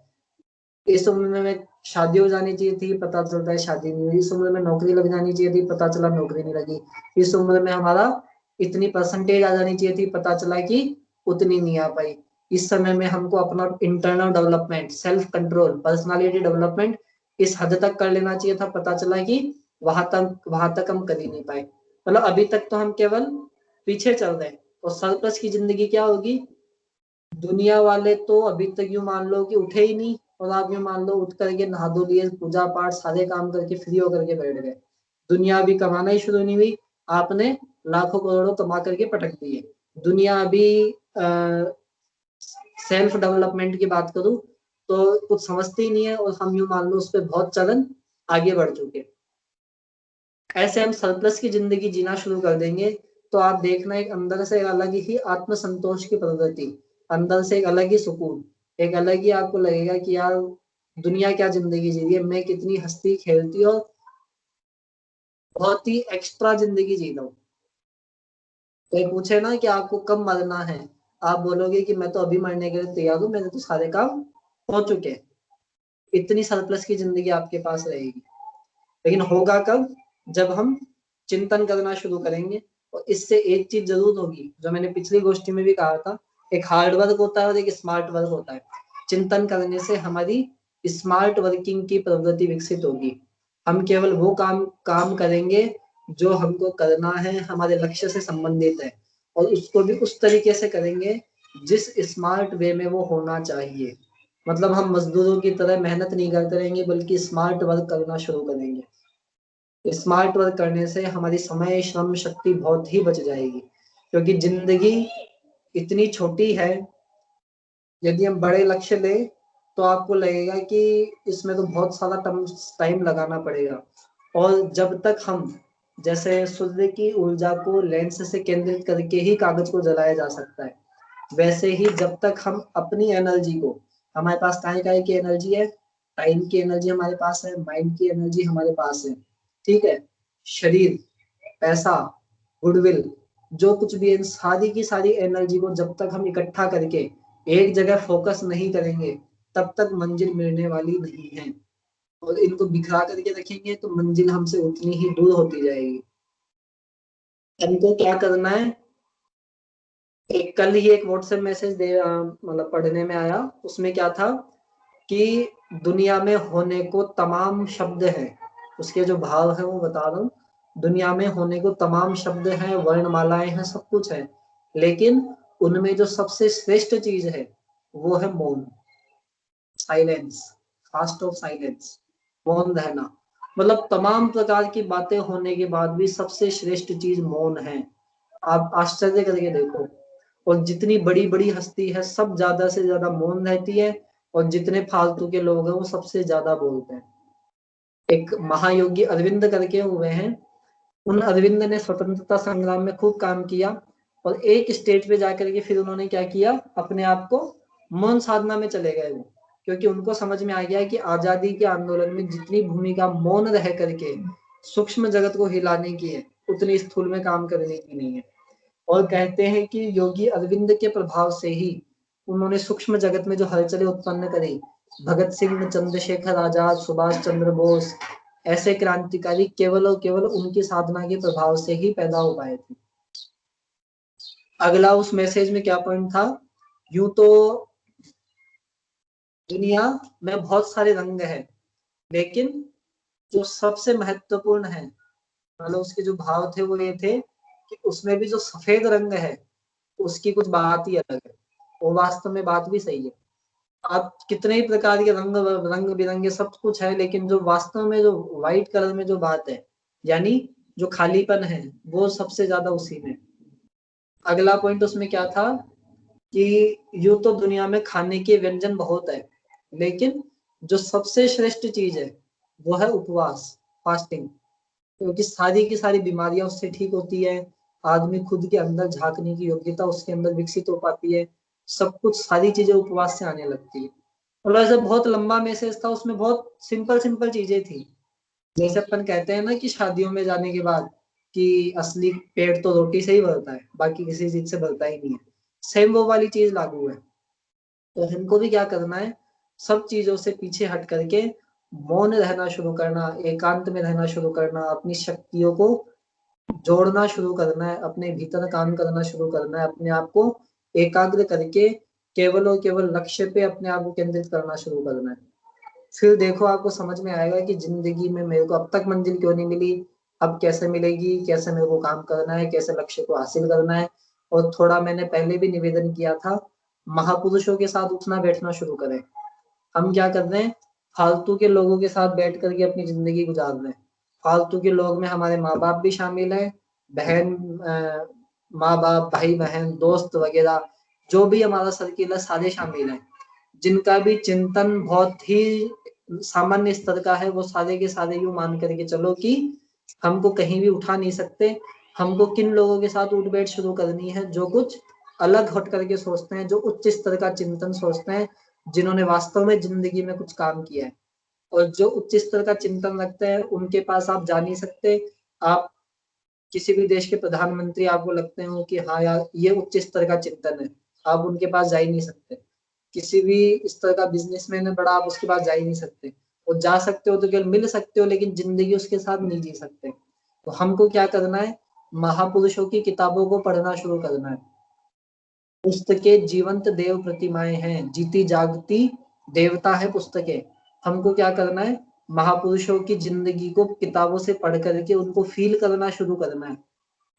इस उम्र में मैं शादी हो जानी चाहिए थी, पता चलता है शादी नहीं हुई। इस उम्र में नौकरी लग जानी चाहिए थी, पता चला नौकरी नहीं लगी। इस उम्र में हमारा इतनी परसेंटेज आ जानी चाहिए थी, पता चला कि उतनी नहीं आ पाई। इस समय में हमको अपना internal development, self control, personality development इस हद तक कर लेना चाहिए था, पता चला कि वहां तक हम कर ही नहीं पाए। मतलब अभी तक तो हम केवल पीछे चल रहे हैं। और सरप्लस की जिंदगी क्या होगी, दुनिया वाले तो अभी तक यूं मान लो कि उठे ही नहीं, और आप यूं मान लो उठ करके नहा धो लिए, पूजा पाठ सारे काम करके फ्री होकर के बैठ गए। दुनिया अभी कमाना ही शुरू नहीं हुई, आपने लाखों करोड़ों कमा करके पटक दिए। दुनिया अभी सेल्फ डेवलपमेंट की बात करूं तो कुछ समझते ही नहीं है, और हम यूं मान लो उस पर बहुत चलन आगे बढ़ चुके। ऐसे हम सरप्लस की जिंदगी जीना शुरू कर देंगे तो आप देखना एक अंदर से एक अलग ही आत्मसंतोष की प्रवृत्ति, अंदर से एक अलग ही सुकून, एक अलग ही आपको लगेगा कि यार दुनिया क्या जिंदगी जी रही है, मैं कितनी हंसती खेलती और बहुत ही एक्स्ट्रा जिंदगी जी रहा हूँ। कोई पूछे ना कि आपको कब मरना है, आप बोलोगे कि मैं तो अभी मरने के लिए तैयार हूँ, मेरे तो सारे काम हो चुके हैं। इतनी सरप्लस की जिंदगी आपके पास रहेगी। लेकिन होगा कब, जब हम चिंतन करना शुरू करेंगे। और इससे एक चीज जरूर होगी, जो मैंने पिछली गोष्ठी में भी कहा था, एक हार्ड वर्क होता है और एक स्मार्ट वर्क होता है। चिंतन करने से हमारी स्मार्ट वर्किंग की प्रवृत्ति विकसित होगी। हम केवल वो काम काम करेंगे जो हमको करना है, हमारे लक्ष्य से संबंधित है, और उसको भी उस तरीके से करेंगे जिस स्मार्ट वे में वो होना चाहिए। मतलब हम मजदूरों की तरह मेहनत नहीं करते रहेंगे, बल्कि स्मार्ट वर्क करना शुरू करेंगे। स्मार्ट वर्क करने से हमारी समय श्रम शक्ति बहुत ही बच जाएगी, क्योंकि जिंदगी इतनी छोटी है। यदि हम बड़े लक्ष्य ले तो आपको लगेगा कि इसमें तो बहुत सारा टाइम लगाना पड़ेगा। और जब तक हम, जैसे सूर्य की ऊर्जा को लेंस से केंद्रित करके ही कागज को जलाया जा सकता है, वैसे ही जब तक हम अपनी एनर्जी को, हमारे पास काय की एनर्जी है, टाइम की एनर्जी हमारे पास है, माइंड की एनर्जी हमारे पास है, ठीक है, शरीर, पैसा, गुडविल, जो कुछ भी है, इन सारी की सारी एनर्जी को जब तक हम इकट्ठा करके एक जगह फोकस नहीं करेंगे, तब तक मंजिल मिलने वाली नहीं है। और इनको बिखरा करके रखेंगे तो मंजिल हमसे उतनी ही दूर होती जाएगी। इनको क्या करना है, एक कल ही एक व्हाट्सएप मैसेज मतलब पढ़ने में आया, उसमें क्या था कि दुनिया में होने को तमाम शब्द हैं, उसके जो भाव है वो बता रहा हूँ। दुनिया में होने को तमाम शब्द हैं, वर्णमालाएं हैं, सब कुछ है, लेकिन उनमें जो सबसे श्रेष्ठ चीज है वो है मौन, साइलेंस, फास्ट ऑफ साइलेंस, मौन रहना। मतलब तमाम प्रकार की बातें होने के बाद भी सबसे श्रेष्ठ चीज मौन है। आप आश्चर्य करके देखो। और जितनी बड़ी बड़ी हस्ती है सब ज्यादा से ज्यादा मौन रहती है, और जितने फालतू के लोग हैं वो सबसे ज्यादा बोलते हैं। एक महायोगी अरविंद करके हुए हैं, उन अरविंद ने स्वतंत्रता संग्राम में खूब काम किया, और एक स्टेज पे जाकर के फिर उन्होंने क्या किया, अपने आप को मौन साधना में चले गए वो, क्योंकि उनको समझ में आ गया कि आजादी के आंदोलन में जितनी भूमिका मौन रह करके सूक्ष्म जगत को हिलाने की है, उतनी स्थूल में काम करने की नहीं है। और कहते हैं कि योगी अरविंद के प्रभाव से ही उन्होंने सूक्ष्म जगत में जो हलचलें उत्पन्न करी, भगत सिंह, चंद्रशेखर आजाद, सुभाष चंद्र बोस, ऐसे क्रांतिकारी केवल और केवल उनकी साधना के प्रभाव से ही पैदा हो पाए थे। अगला उस मैसेज में क्या पॉइंट था, यूं तो दुनिया में बहुत सारे रंग हैं, लेकिन जो सबसे महत्वपूर्ण है, मतलब उसके जो भाव थे वो ये थे कि उसमें भी जो सफेद रंग है उसकी कुछ बात ही अलग है। वो वास्तव में बात भी सही है। आप कितने ही प्रकार के रंग बिरंगे सब कुछ है, लेकिन जो वास्तव में जो व्हाइट कलर में जो बात है, यानी जो खालीपन है, वो सबसे ज्यादा उसी में। अगला पॉइंट उसमें क्या था कि यूं तो दुनिया में खाने के व्यंजन बहुत है, लेकिन जो सबसे श्रेष्ठ चीज है वो है उपवास, फास्टिंग, क्योंकि सारी की सारी बीमारियां उससे ठीक होती है। आदमी खुद के अंदर झांकने की योग्यता उसके अंदर विकसित हो पाती है। सब कुछ सारी चीजें उपवास से आने लगती है। और वैसे बहुत लंबा मैसेज था, उसमें बहुत सिंपल सिंपल चीजें थी। जैसे अपन कहते हैं ना कि शादियों में जाने के बाद कि असली पेट तो रोटी से ही भरता है, बाकी किसी चीज से भरता ही नहीं है, सेम वो वाली चीज लागू है। तो हमको भी क्या करना है, सब चीजों से पीछे हट करके मौन रहना शुरू करना, एकांत में रहना शुरू करना, अपनी शक्तियों को जोड़ना शुरू करना है, अपने भीतर काम करना शुरू करना है, अपने आप को एकाग्र करके केवल और केवल लक्ष्य पे अपने आप को केंद्रित करना शुरू करना है। फिर देखो आपको समझ में आएगा कि जिंदगी में मेरे को अब तक मंजिल क्यों नहीं मिली, अब कैसे मिलेगी, कैसे मेरे को काम करना है, कैसे लक्ष्य को हासिल करना है। और थोड़ा मैंने पहले भी निवेदन किया था, महापुरुषों के साथ उठना बैठना शुरू करें। हम क्या कर रहे हैं, फालतू के लोगों के साथ बैठ करके अपनी जिंदगी गुजार रहे हैं। फालतू के लोग में हमारे माँ बाप भी शामिल है, बहन, माँ बाप, भाई बहन, दोस्त वगैरह, जो भी हमारा सर्किल है सारे शामिल हैं। जिनका भी चिंतन बहुत ही सामान्य स्तर का है, वो सारे के सारे यूं मान करके चलो कि हमको कहीं भी उठा नहीं सकते। हमको किन लोगों के साथ उठ बैठ शुरू करनी है, जो कुछ अलग हट करके सोचते हैं, जो उच्च स्तर का चिंतन सोचते हैं, जिन्होंने वास्तव में जिंदगी में कुछ काम किया है। और जो उच्च स्तर का चिंतन रखते हैं उनके पास आप जा नहीं सकते। आप किसी भी देश के प्रधानमंत्री आपको लगते हो कि हाँ यार ये उच्च स्तर का चिंतन है, आप उनके पास जा ही नहीं सकते। किसी भी स्तर का बिजनेसमैन है बड़ा, आप उसके पास जा ही नहीं सकते। और जा सकते हो तो केवल मिल सकते हो, लेकिन जिंदगी उसके साथ नहीं जी सकते। तो हमको क्या करना है, महापुरुषों की किताबों को पढ़ना शुरू करना है। पुस्तकें जीवंत देव प्रतिमाएं हैं, जीती जागती देवता है पुस्तकें। हमको क्या करना है, महापुरुषों की जिंदगी को किताबों से पढ़ करके उनको फील करना शुरू करना है।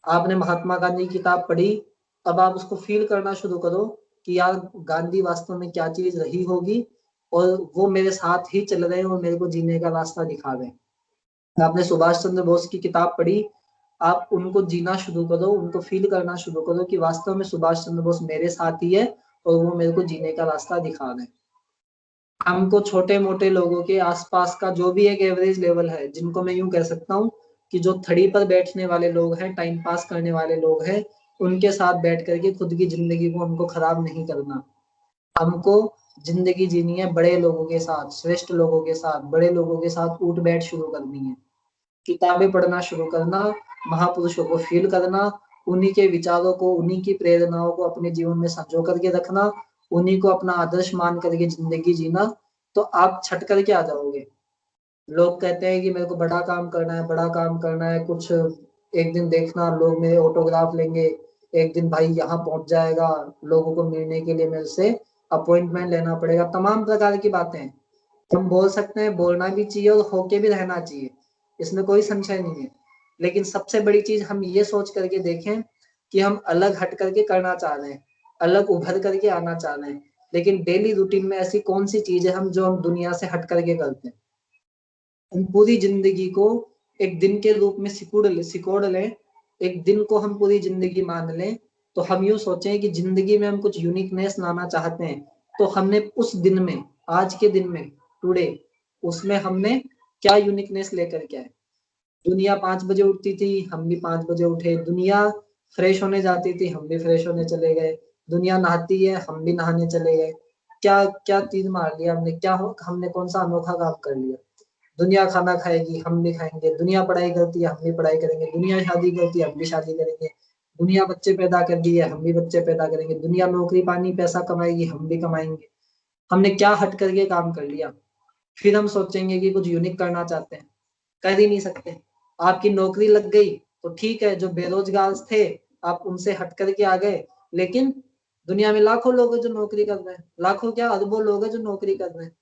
आपने महात्मा गांधी की किताब पढ़ी, अब आप उसको फील करना शुरू करो कि यार गांधी वास्तव में क्या चीज रही होगी, और वो मेरे साथ ही चल रहे हैं और मेरे को जीने का रास्ता दिखा रहे हैं। आपने सुभाष चंद्र बोस की किताब पढ़ी, आप उनको जीना शुरू करो, उनको फील करना शुरू करो कि वास्तव में सुभाष चंद्र बोस मेरे साथ ही है और वो मेरे को जीने का रास्ता दिखा रहे हैं। हमको छोटे मोटे लोगों के आसपास का जो भी एक एवरेज लेवल है, जिनको मैं यूं कह सकता हूँ कि जो थड़ी पर बैठने वाले लोग हैं, टाइम पास करने वाले लोग हैं, उनके साथ बैठ करके खुद की जिंदगी को हमको खराब नहीं करना। हमको जिंदगी जीनी है बड़े लोगों के साथ, श्रेष्ठ लोगों के साथ, बड़े लोगों के साथ उठ बैठ शुरू करनी है। किताबें पढ़ना शुरू करना, महापुरुषों को फील करना, उन्हीं के विचारों को, उन्हीं की प्रेरणाओं को अपने जीवन में संजो करके रखना, उन्हीं को अपना आदर्श मान करके जिंदगी जीना, तो आप छट करके आ जाओगे। लोग कहते हैं कि मेरे को बड़ा काम करना है, बड़ा काम करना है, कुछ एक दिन देखना लोग मेरे ऑटोग्राफ लेंगे, एक दिन भाई यहाँ पहुंच जाएगा, लोगों को मिलने के लिए मेरे से अपॉइंटमेंट लेना पड़ेगा, तमाम प्रकार की बातें हैं। हम बोल सकते हैं, बोलना भी चाहिए और होके भी रहना चाहिए, इसमें कोई संशय नहीं है। लेकिन सबसे बड़ी चीज हम ये सोच करके देखें कि हम अलग हट करके करना चाह रहे हैं, अलग उभर करके आना चाह रहे हैं, लेकिन डेली रूटीन में ऐसी कौन सी चीज है हम जो हम दुनिया से हट करके करते हैं। हम पूरी जिंदगी को एक दिन के रूप में सिकोड़ लें, एक दिन को हम पूरी जिंदगी मान लें, तो हम यूं सोचें कि जिंदगी में हम कुछ यूनिकनेस लाना चाहते हैं, तो हमने उस दिन में, आज के दिन में, टुडे, उसमें हमने क्या यूनिकनेस लेकर के आए। दुनिया 5 बजे उठती थी, हम भी 5 बजे उठे। दुनिया फ्रेश होने जाती थी, हम भी फ्रेश होने चले गए। दुनिया नहाती है, हम भी नहाने चले गए। क्या क्या तीर मार लिया हमने, क्या हमने कौन सा अनोखा काम कर लिया। दुनिया खाना खाएगी, हम भी खाएंगे। दुनिया पढ़ाई करती है, हम भी पढ़ाई करेंगे। दुनिया शादी करती है, हम भी शादी करेंगे। दुनिया बच्चे पैदा कर दी है, हम भी बच्चे पैदा करेंगे। दुनिया नौकरी पानी पैसा कमाएगी, हम भी कमाएंगे। हमने क्या हट करके काम कर लिया। फिर हम सोचेंगे कि कुछ यूनिक करना चाहते हैं, कर ही नहीं सकते। आपकी नौकरी लग गई तो ठीक है, जो बेरोजगार थे आप उनसे हट करके आ गए, लेकिन दुनिया में लाखों लोग हैं जो नौकरी कर रहे हैं, लाखों क्या अरबों लोग हैं जो नौकरी कर रहे हैं।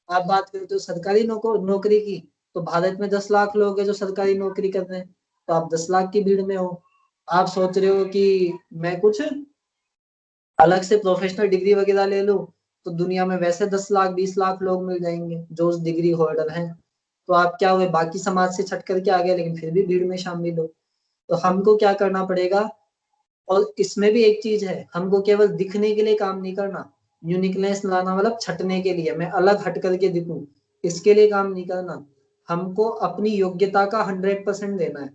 आप बात करते हो सरकारी नौकरी की, तो भारत में 10 लाख लोग हैं जो सरकारी नौकरी कर रहे हैं, तो आप 10 लाख की भीड़ में हो। आप सोच रहे हो कि मैं कुछ अलग से प्रोफेशनल डिग्री वगैरह ले लूं, तो दुनिया में वैसे 10 लाख 20 लाख लोग मिल जाएंगे जो उस डिग्री होल्डर हैं। तो आप क्या हुए, बाकी समाज से छट करके आ गए, लेकिन फिर भी भीड़ में शामिल हो। तो हमको क्या करना पड़ेगा। और इसमें भी एक चीज है, हमको केवल दिखने के लिए काम नहीं करना। यूनिकनेस लाना मतलब छटने के लिए, मैं अलग हट करके दिखूं, इसके लिए काम नहीं करना। हमको अपनी योग्यता का 100% देना है।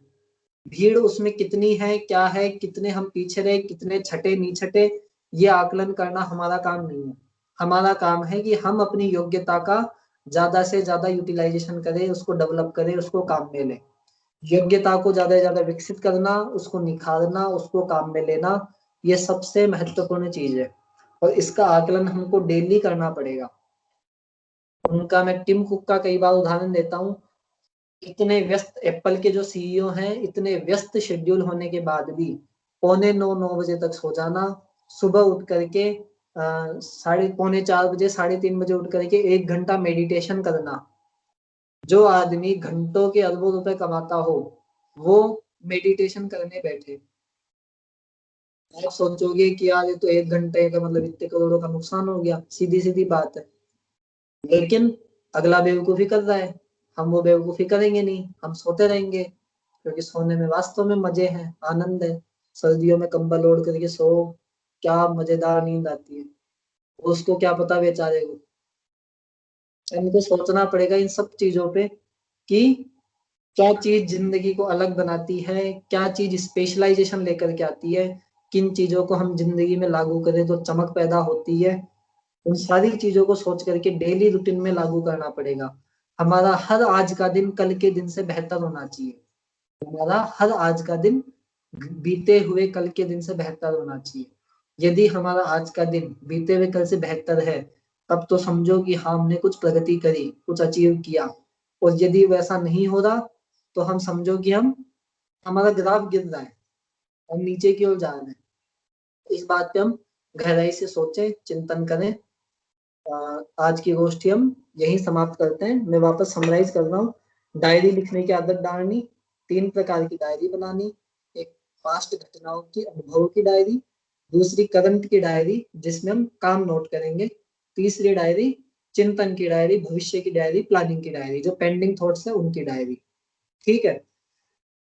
भीड़ उसमें कितनी है, क्या है, कितने हम पीछे रहे, कितने छटे नहीं छटे, ये आकलन करना हमारा काम नहीं है। हमारा काम है कि हम अपनी योग्यता का ज्यादा से ज्यादा यूटिलाइजेशन करें, उसको डेवलप करें, उसको काम में लें। योग्यता को ज्यादा से ज्यादा विकसित करना, उसको निखारना, उसको काम में लेना, ये सबसे महत्वपूर्ण चीज है। और इसका आकलन हमको डेली करना पड़ेगा। उनका मैं टिम कुक का कई बार उदाहरण देता हूँ। इतने व्यस्त एप्पल के जो सीईओ हैं, इतने व्यस्त शेड्यूल होने के बाद भी पौने 9 9 बजे तक सो जाना, सुबह उठ करके साढ़े पौने 4 बजे 3:30 बजे उठ करके 1 घंटा मेडिटेशन करना। जो आदमी घंटों के अरबों रुपए कमाता हो, वो मेडिटेशन करने बैठे। आप सोचोगे कि यार ये तो 1 घंटे का मतलब इतने करोड़ों का नुकसान हो गया, सीधी सीधी बात है। लेकिन अगला बेवकूफी कर रहा है, हम वो बेवकूफी करेंगे नहीं, हम सोते रहेंगे, क्योंकि सोने में वास्तव में मजे हैं, आनंद है। सर्दियों में कंबल ओढ़ करके सो, क्या मजेदार नींद आती है। उसको क्या पता बेचारे को। इनको सोचना पड़ेगा इन सब चीजों पे कि क्या चीज जिंदगी को अलग बनाती है, क्या चीज स्पेशलाइजेशन लेकर के आती है, किन चीजों को हम जिंदगी में लागू करें तो चमक पैदा होती है। उन सारी चीजों को सोच करके डेली रूटीन में लागू करना पड़ेगा। हमारा हर आज का दिन कल के दिन से बेहतर होना चाहिए। हमारा हर आज का दिन बीते हुए कल के दिन से बेहतर होना चाहिए। यदि हमारा आज का दिन बीते हुए कल से बेहतर है, तब तो समझो कि हाँ, हमने कुछ प्रगति करी, कुछ अचीव किया। और यदि वैसा नहीं हो रहा, तो हम समझो कि हम हमारा ग्राफ गिर रहा है, हम नीचे की ओर जा रहे हैं। इस बात पे हम गहराई से सोचें, चिंतन करें। आज की गोष्ठी हम यही समाप्त करते हैं। मैं वापस समराइज कर रहा हूँ। डायरी लिखने की आदत डालनी, 3 प्रकार की डायरी बनानी। एक पास्ट घटनाओं की, अनुभवों की डायरी। दूसरी करंट की डायरी, जिसमें हम काम नोट करेंगे। तीसरी डायरी चिंतन की डायरी, भविष्य की डायरी, प्लानिंग की डायरी, जो पेंडिंग थॉट्स है उनकी डायरी। ठीक है।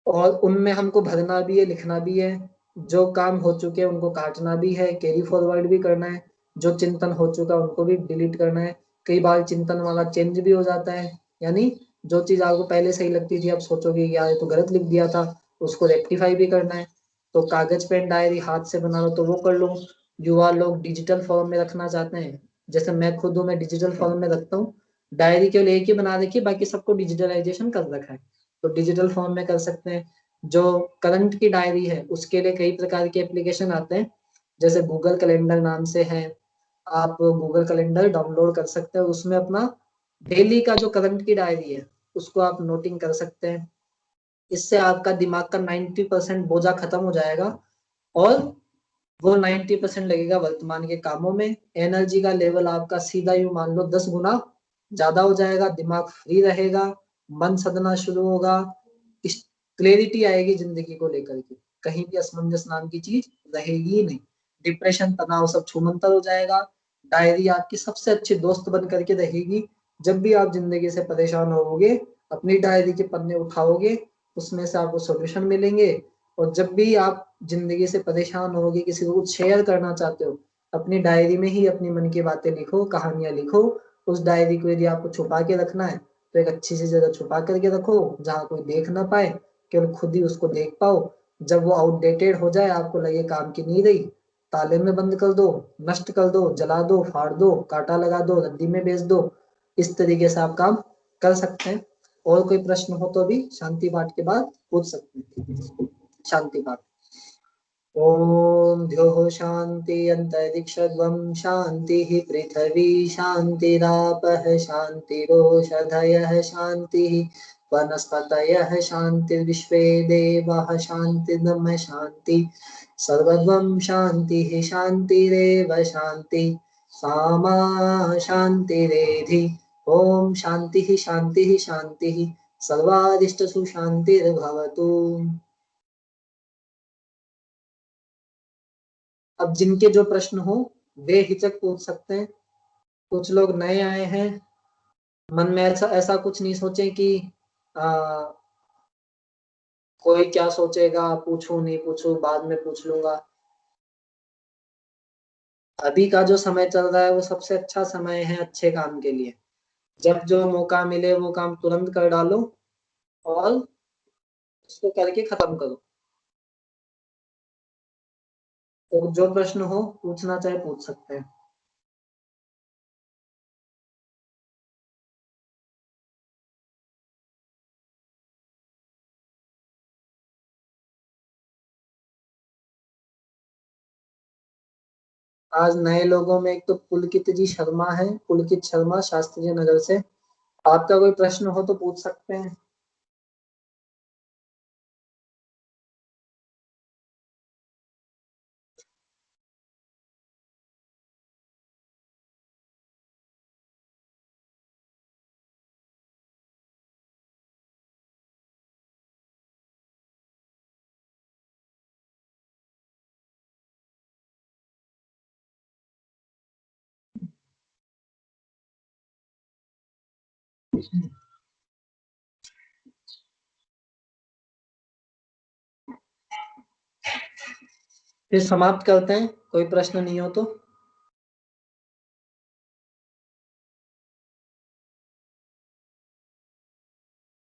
और उनमें हमको भरना भी है, लिखना भी है, जो काम हो चुके हैं उनको काटना भी है, कैरी फॉरवर्ड भी करना है, जो चिंतन हो चुका है उनको भी डिलीट करना है। कई बार चिंतन वाला चेंज भी हो जाता है, यानी जो चीज आपको पहले सही लगती थी आप सोचोगे यार ये तो गलत लिख दिया था, उसको रेक्टिफाई भी करना है। तो कागज पेन डायरी हाथ से बना लो तो वो कर लो। युवा लोग डिजिटल फॉर्म में रखना चाहते हैं, जैसे मैं खुद हूँ, मैं डिजिटल फॉर्म में रखता हूँ। डायरी केवल एक ही बना रखी है, बाकी सबको डिजिटलाइजेशन कर रखा है, तो डिजिटल फॉर्म में कर सकते हैं। जो करंट की डायरी है उसके लिए कई प्रकार के एप्लीकेशन आते हैं, जैसे गूगल कैलेंडर नाम से है। आप गूगल कैलेंडर डाउनलोड कर सकते हैं, उसमें अपना डेली का जो करंट की डायरी है उसको आप नोटिंग कर सकते हैं। इससे आपका दिमाग का 90% बोझा खत्म हो जाएगा, और वो 90% लगेगा वर्तमान के कामों में। एनर्जी का लेवल आपका सीधा यूं मान लो 10 गुना ज्यादा हो जाएगा, दिमाग फ्री रहेगा, मन सदना शुरू होगा, क्लैरिटी आएगी जिंदगी को लेकर के, कहीं भी असमंजस नाम की चीज रहेगी ही नहीं। डिप्रेशन तनाव सब छूमंतर हो जाएगा। डायरी आपकी सबसे अच्छी दोस्त बन करके रहेगी। जब भी आप जिंदगी से परेशान होगे, अपनी डायरी के पन्ने उठाओगे, उसमें से आपको सॉल्यूशन मिलेंगे। और जब भी आप जिंदगी से परेशान होगे, किसी को कुछ शेयर करना चाहते हो, अपनी डायरी में ही अपनी मन की बातें लिखो, कहानियां लिखो। उस डायरी को यदि आपको छुपा के रखना है तो एक अच्छी सी जगह छुपा करके रखो, जहाँ कोई देख ना पाए, केवल खुद ही उसको देख पाओ। जब वो आउटडेटेड हो जाए, आपको लगे काम की नहीं रही, ताले में बंद कर दो, नष्ट कर दो, जला दो, फाड़ दो, कांटा लगा दो, रद्दी में बेच दो। इस तरीके से आप काम कर सकते हैं। और कोई प्रश्न हो तो भी शांति पाठ के बाद पूछ सकते हैं। शांति पाठ। ओम द्योः शांति अंतरिक्षध्वं शांतिः पृथिवी शांतिरापः शांतिरोषधयः शांतिः वनस्पतयः शान्तिर्विश्वे देवाः शान्तिर्ब्रह्म शान्ति सर्वद्वं शान्तिः शान्तिरेव शान्ति सामा शान्तिरेधि। ओम शांतिः शांतिः शांतिः सर्वादिष्टसु शान्तिर्भवतु। अब जिनके जो प्रश्न हो बेहिचक पूछ सकते हैं। कुछ लोग नए आए हैं, मन में ऐसा ऐसा कुछ नहीं सोचे कि आ, कोई क्या सोचेगा, पूछूं नहीं पूछूं, बाद में पूछ लूंगा। अभी का जो समय चल रहा है वो सबसे अच्छा समय है अच्छे काम के लिए। जब जो मौका मिले वो काम तुरंत कर डालो, और उसको करके खत्म करो। तो जो प्रश्न हो पूछना चाहे पूछ सकते हैं। आज नए लोगों में एक तो पुलकित जी शर्मा है, पुलकित शर्मा शास्त्री नगर से। आपका कोई प्रश्न हो तो पूछ सकते हैं। फिर समाप्त करते हैं, कोई प्रश्न नहीं हो तो।